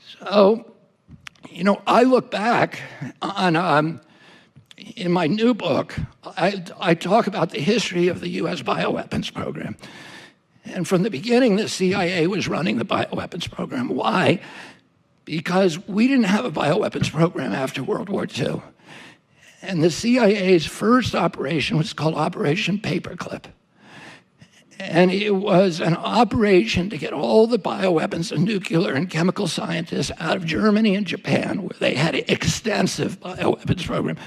So, I look back on, in my new book, I talk about the history of the U.S. bioweapons program. And from the beginning, the CIA was running the bioweapons program. Why? Because we didn't have a bioweapons program after World War II. And the CIA's first operation was called Operation Paperclip. And it was an operation to get all the bioweapons and nuclear and chemical scientists out of Germany and Japan, where they had an extensive bioweapons program.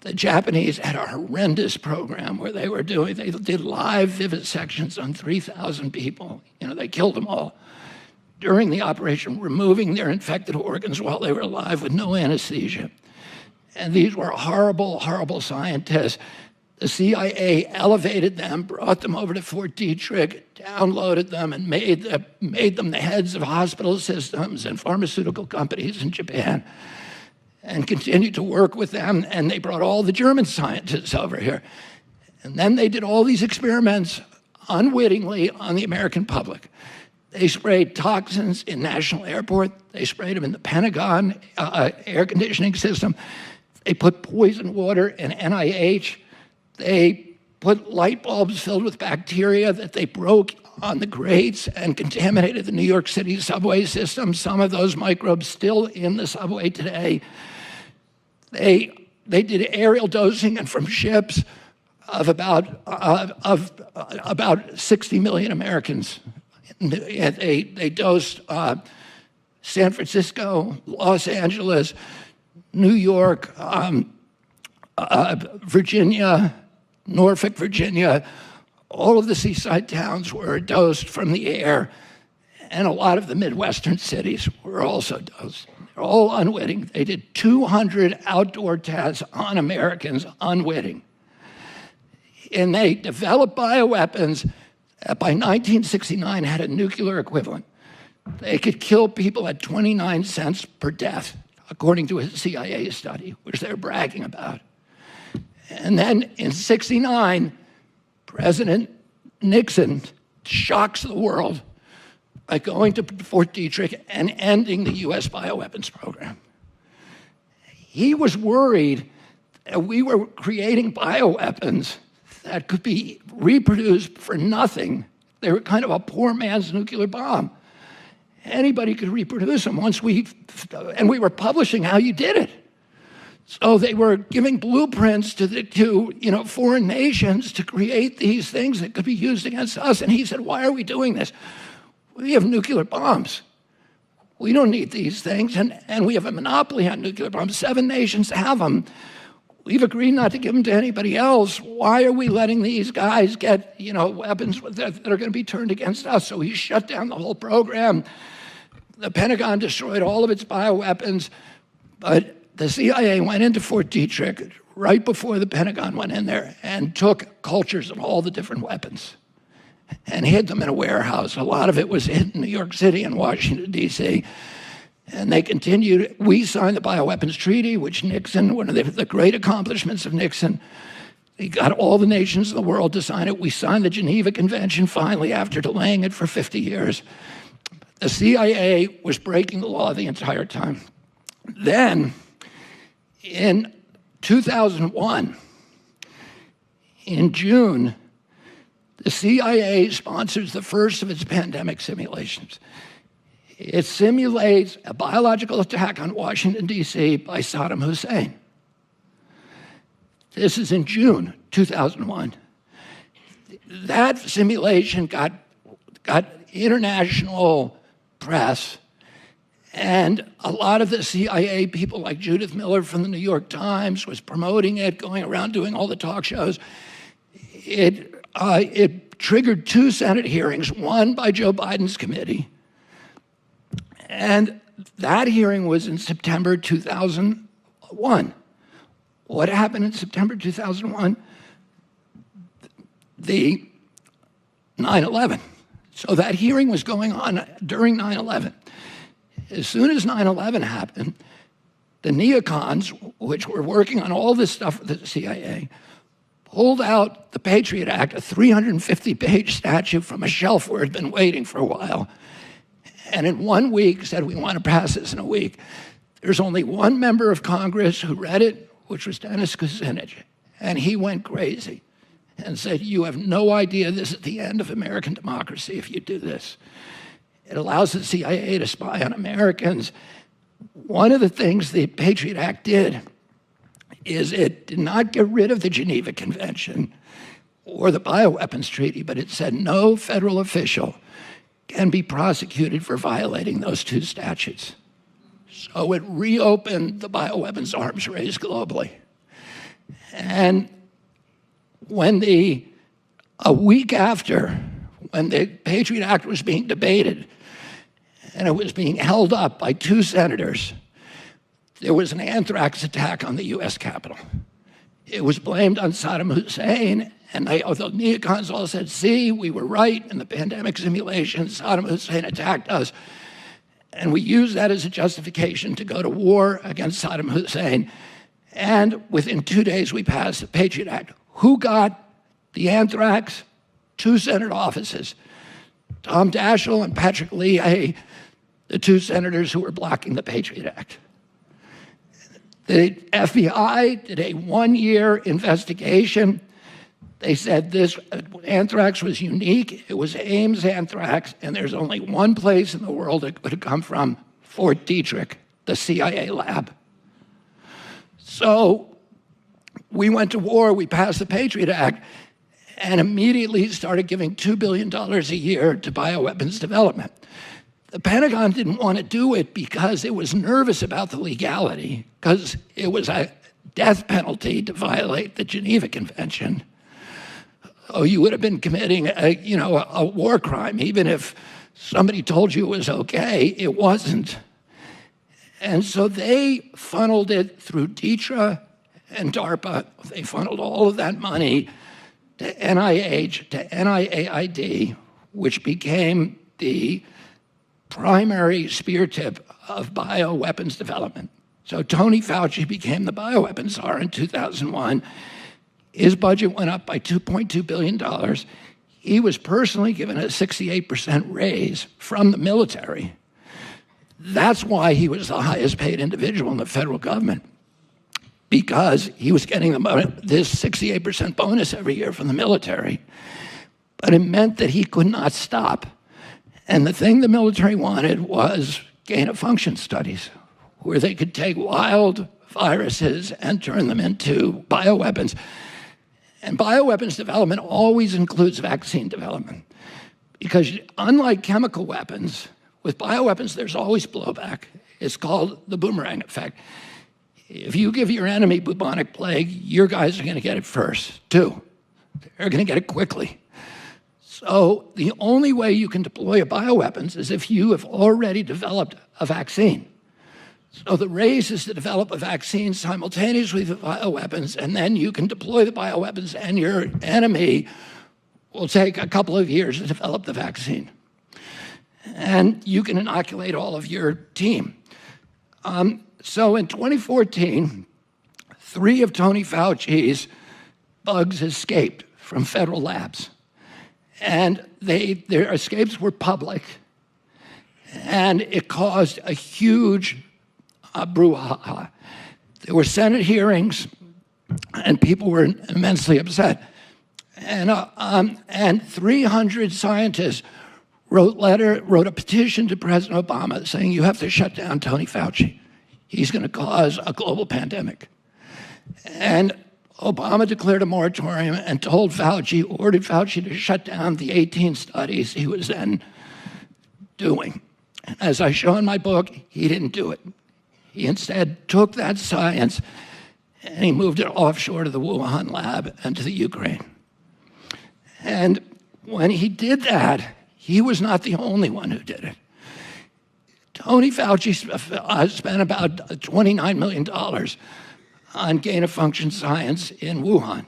The Japanese had a horrendous program where they did live vivisections on 3,000 people. They killed them all during the operation, removing their infected organs while they were alive with no anesthesia. And these were horrible, horrible scientists. The CIA elevated them, brought them over to Fort Detrick, downloaded them, and made them the heads of hospital systems and pharmaceutical companies in Japan, and continued to work with them. And they brought all the German scientists over here. And then they did all these experiments unwittingly on the American public. They sprayed toxins in National Airport. They sprayed them in the Pentagon air conditioning system. They put poison water in NIH. They put light bulbs filled with bacteria that they broke on the grates and contaminated the New York City subway system. Some of those microbes still in the subway today. They did aerial dosing, and from ships of about 60 million Americans. They dosed San Francisco, Los Angeles, New York, Virginia, Norfolk, Virginia. All of the seaside towns were dosed from the air, and a lot of the Midwestern cities were also dosed. They're all unwitting. They did 200 outdoor tests on Americans, unwitting. And they developed bioweapons that by 1969 had a nuclear equivalent. They could kill people at 29 cents per death, according to a CIA study, which they're bragging about. And then in '69, President Nixon shocks the world by going to Fort Detrick and ending the U.S. bioweapons program. He was worried that we were creating bioweapons that could be reproduced for nothing. They were kind of a poor man's nuclear bomb. Anybody could reproduce them and we were publishing how you did it. So they were giving blueprints to foreign nations to create these things that could be used against us. And he said, why are we doing this? We have nuclear bombs. We don't need these things. And we have a monopoly on nuclear bombs. 7 nations have them. We've agreed not to give them to anybody else. Why are we letting these guys get, weapons that are going to be turned against us? So he shut down the whole program. The Pentagon destroyed all of its bioweapons, but the CIA went into Fort Detrick right before the Pentagon went in there and took cultures of all the different weapons and hid them in a warehouse. A lot of it was in New York City and Washington, D.C., and they continued. We signed the Bioweapons Treaty, which Nixon, one of the great accomplishments of Nixon, he got all the nations in the world to sign it. We signed the Geneva Convention finally after delaying it for 50 years. The CIA was breaking the law the entire time. Then, in 2001, in June, the CIA sponsors the first of its pandemic simulations. It simulates a biological attack on Washington, D.C. by Saddam Hussein. This is in June 2001. That simulation got international press, and a lot of the CIA people, like Judith Miller from the New York Times, was promoting it, going around doing all the talk shows. It triggered 2 Senate hearings, one by Joe Biden's committee, and that hearing was in September 2001. What happened in September 2001? The 9/11. So that hearing was going on during 9/11. As soon as 9/11 happened, the neocons, which were working on all this stuff with the CIA, pulled out the Patriot Act, a 350-page statute from a shelf where it had been waiting for a while, and in 1 week said, we want to pass this in a week. There's only one member of Congress who read it, which was Dennis Kucinich, and he went crazy and said, you have no idea this is the end of American democracy if you do this. It allows the CIA to spy on Americans. One of the things the Patriot Act did is it did not get rid of the Geneva Convention or the Bioweapons Treaty, but it said no federal official can be prosecuted for violating those two statutes. So it reopened the bioweapons arms race globally. And when a week after, when the Patriot Act was being debated and it was being held up by 2 senators, there was an anthrax attack on the US Capitol. It was blamed on Saddam Hussein, and the neocons all said, see, we were right in the pandemic simulation, Saddam Hussein attacked us. And we used that as a justification to go to war against Saddam Hussein. And within 2 days, we passed the Patriot Act. Who got the anthrax? 2 Senate offices. Tom Daschle and Patrick Leahy, the 2 senators who were blocking the Patriot Act. The FBI did a 1-year investigation. They said this anthrax was unique. It was Ames anthrax, and there's only one place in the world it could have come from, Fort Detrick, the CIA lab. So we went to war, we passed the Patriot Act, and immediately started giving $2 billion a year to bioweapons development. The Pentagon didn't want to do it because it was nervous about the legality, because it was a death penalty to violate the Geneva Convention. Oh, you would have been committing a war crime, even if somebody told you it was okay. It wasn't. And so they funneled it through DTRA and DARPA. They funneled all of that money to NIH, to NIAID, which became the primary spear tip of bioweapons development. So Tony Fauci became the bioweapons czar in 2001. His budget went up by $2.2 billion. He was personally given a 68% raise from the military. That's why he was the highest paid individual in the federal government, because he was getting this 68% bonus every year from the military. But it meant that he could not stop. And the thing the military wanted was gain-of-function studies, where they could take wild viruses and turn them into bioweapons. And bioweapons development always includes vaccine development, because unlike chemical weapons, with bioweapons, there's always blowback. It's called the boomerang effect. If you give your enemy bubonic plague, your guys are going to get it first, too. They're going to get it quickly. So the only way you can deploy bioweapons is if you have already developed a vaccine. So the race is to develop a vaccine simultaneously with bioweapons, and then you can deploy the bioweapons, and your enemy will take a couple of years to develop the vaccine. And you can inoculate all of your team. So in 2014, 3 of Tony Fauci's bugs escaped from federal labs. And their escapes were public. And it caused a huge brouhaha. There were Senate hearings, and people were immensely upset. And 300 scientists wrote a petition to President Obama saying, you have to shut down Tony Fauci. He's going to cause a global pandemic. And Obama declared a moratorium and ordered Fauci to shut down the 18 studies he was then doing. As I show in my book, he didn't do it. He instead took that science and he moved it offshore to the Wuhan lab and to the Ukraine. And when he did that, he was not the only one who did it. Tony Fauci spent about $29 million on gain-of-function science in Wuhan.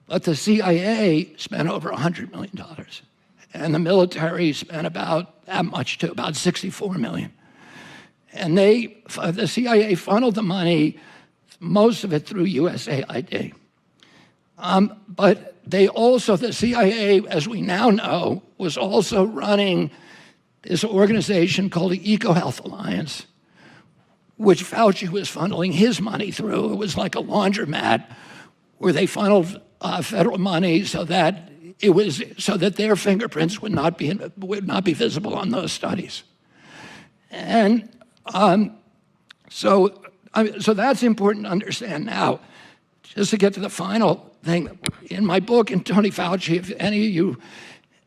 But the CIA spent over $100 million. And the military spent about that much too, about $64 million. And the CIA funneled the money, most of it through USAID. But the CIA, as we now know, was also running this organization called the EcoHealth Alliance, which Fauci was funneling his money through. It was like a laundromat where they funneled federal money so that their fingerprints would not be visible on those studies. And so that's important to understand now. Just to get to the final thing, in my book, and Tony Fauci, if any of you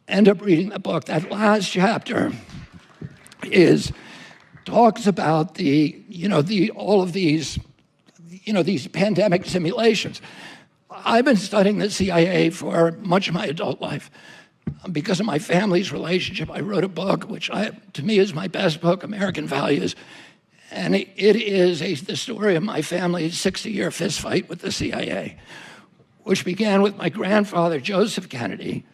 end up reading the book, that last chapter talks about all of these pandemic simulations. I've been studying the CIA for much of my adult life. Because of my family's relationship, I wrote a book, which to me is my best book, American Values. And it is the story of my family's 60-year fistfight with the CIA, which began with my grandfather, Joseph Kennedy,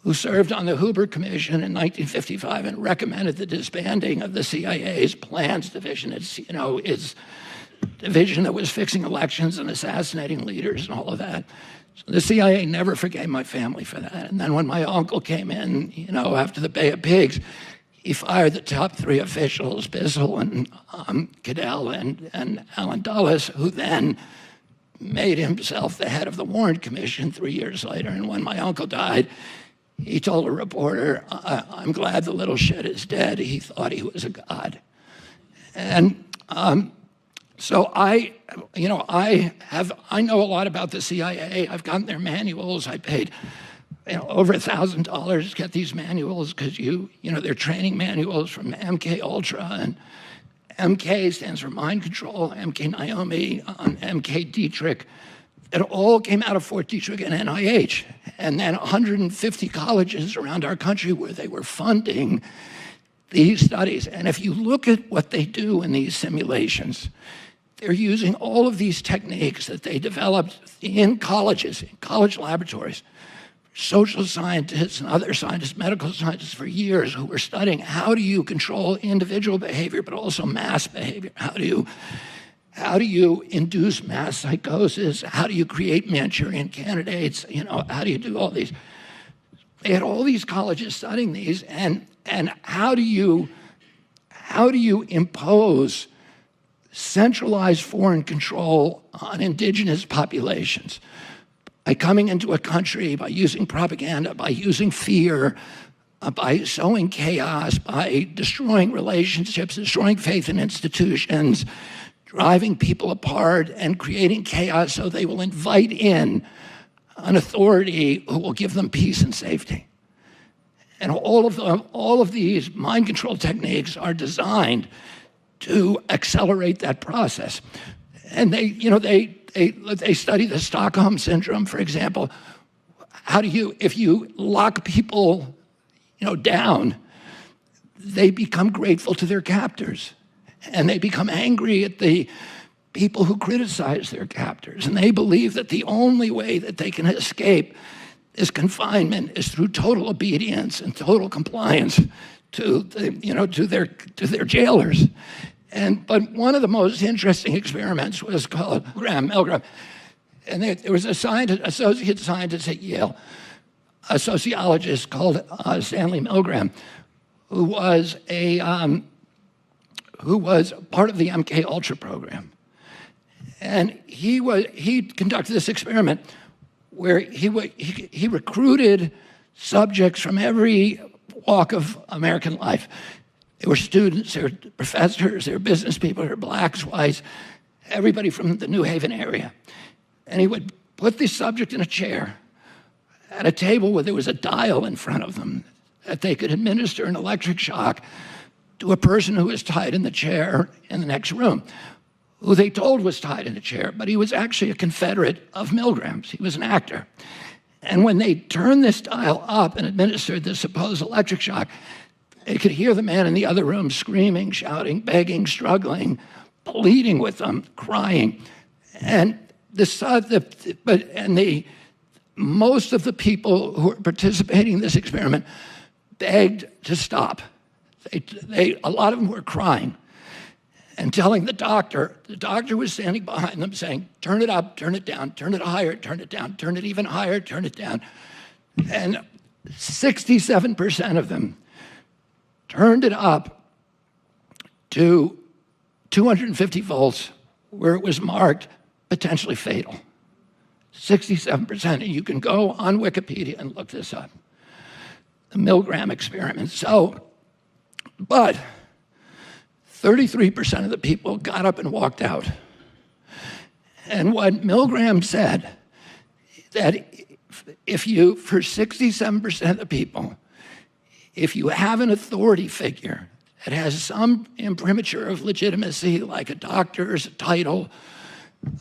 who served on the Hoover Commission in 1955 and recommended the disbanding of the CIA's plans division. Its division that was fixing elections and assassinating leaders and all of that. So the CIA never forgave my family for that. And then when my uncle came in, after the Bay of Pigs, he fired the top three officials, Bissell and Goodell and Allen Dulles, who then made himself the head of the Warren Commission 3 years later. And when my uncle died, he told a reporter, "I'm glad the little shit is dead. He thought he was a god." And so I know a lot about the CIA. I've gotten their manuals. I paid over $1,000 to get these manuals because they're training manuals from MK Ultra, and MK stands for mind control, MK Naomi, MK Dietrich. It all came out of Fort Detrick and NIH, and then 150 colleges around our country where they were funding these studies. And if you look at what they do in these simulations, they're using all of these techniques that they developed in colleges, in college laboratories, social scientists and other scientists, medical scientists for years who were studying how do you control individual behavior, but also mass behavior. How do you induce mass psychosis? How do you create Manchurian candidates? How do you do all these? They had all these colleges studying these, and how do you impose centralized foreign control on indigenous populations? By coming into a country, by using propaganda, by using fear, by sowing chaos, by destroying relationships, destroying faith in institutions, driving people apart and creating chaos so they will invite in an authority who will give them peace and safety. And all of these mind control techniques are designed to accelerate that process. And they study the Stockholm syndrome, for example. If you lock people, down, they become grateful to their captors, and they become angry at the people who criticize their captors, and they believe that the only way that they can escape this confinement is through total obedience and total compliance to their jailers. But one of the most interesting experiments was called MILGRAM. And there was associate scientist at Yale, a sociologist called Stanley Milgram, who was part of the MK Ultra program. And he conducted this experiment where he recruited subjects from every walk of American life. There were students, there were professors, there were business people, there were blacks, whites, everybody from the New Haven area. And he would put the subject in a chair at a table where there was a dial in front of them that they could administer an electric shock to a person who was tied in the chair in the next room, who they told was tied in a chair, but he was actually a Confederate of Milgram's. He was an actor. And when they turned this dial up and administered the supposed electric shock, they could hear the man in the other room screaming, shouting, begging, struggling, pleading with them, crying. And most of the people who were participating in this experiment begged to stop. A lot of them were crying and telling the doctor was standing behind them saying, turn it up, turn it down, turn it higher, turn it down, turn it even higher, turn it down. And 67% of them turned it up to 250 volts where it was marked potentially fatal. 67%, and you can go on Wikipedia and look this up. The MILGRAM experiment. So, but 33% of the people got up and walked out. And what MILGRAM said, that if you, for 67% of the people, if you have an authority figure that has some imprimatur of legitimacy, like a doctor's title,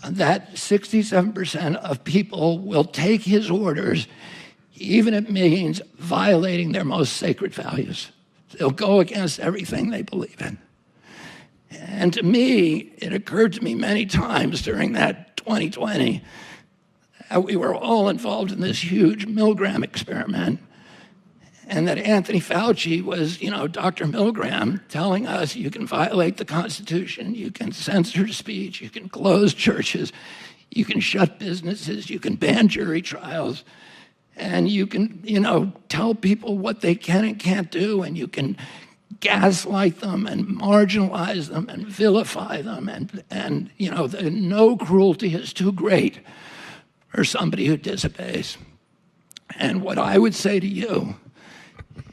that 67% of people will take his orders, even if it means violating their most sacred values. They'll go against everything they believe in. And to me, it occurred to me many times during that 2020 that we were all involved in this huge MILGRAM experiment, and that Anthony Fauci was, Dr. MILGRAM, telling us you can violate the Constitution, you can censor speech, you can close churches, you can shut businesses, you can ban jury trials, and you can, tell people what they can and can't do, and you can gaslight them and marginalize them and vilify them, and no cruelty is too great for somebody who disobeys. And what I would say to you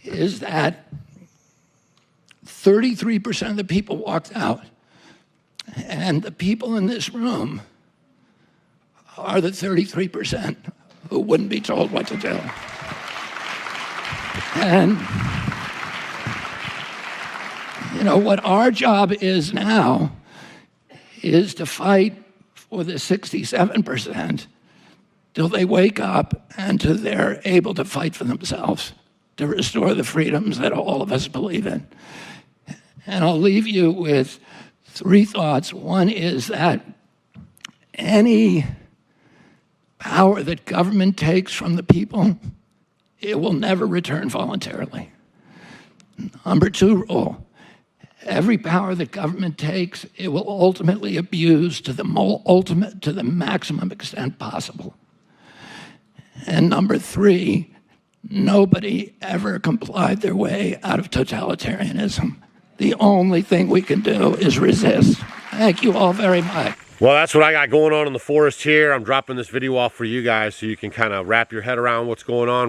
is that 33% of the people walked out, and the people in this room are the 33% who wouldn't be told what to do. And what our job is now is to fight for the 67% till they wake up and till they're able to fight for themselves, to restore the freedoms that all of us believe in. And I'll leave you with 3 thoughts. One is that any power that government takes from the people, it will never return voluntarily. Number 2 rule, every power that government takes, it will ultimately abuse to the maximum extent possible. And number 3, nobody ever complied their way out of totalitarianism. The only thing we can do is resist. Thank you all very much. Well, that's what I got going on in the forest here. I'm dropping this video off for you guys so you can kind of wrap your head around what's going on.